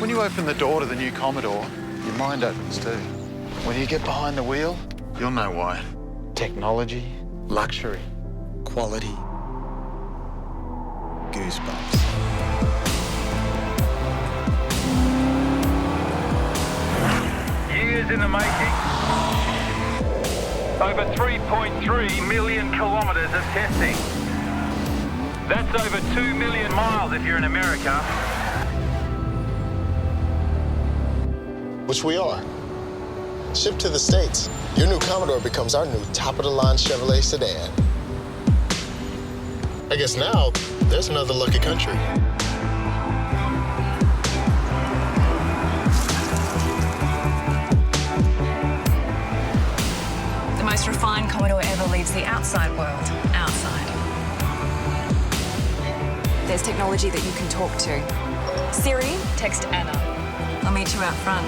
When you open the door to the new Commodore, your mind opens too. When you get behind the wheel, you'll know why. Technology, luxury, quality, goosebumps. Years in the making. Over 3.3 million kilometres of testing. That's over 2 million miles if you're in America. Which we are. Shipped to the States, your new Commodore becomes our new top-of-the-line Chevrolet sedan. I guess now, there's another lucky country. The most refined Commodore ever leaves the outside world outside. There's technology that you can talk to. Siri, text Anna. I'll meet you out front.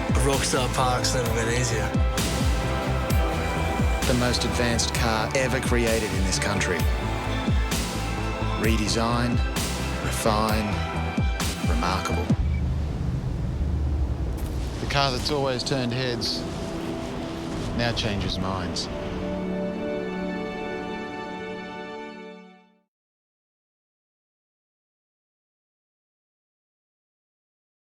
A rockstar park's never been easier. The most advanced car ever created in this country. Redesigned, refined, remarkable. The car that's always turned heads now changes minds.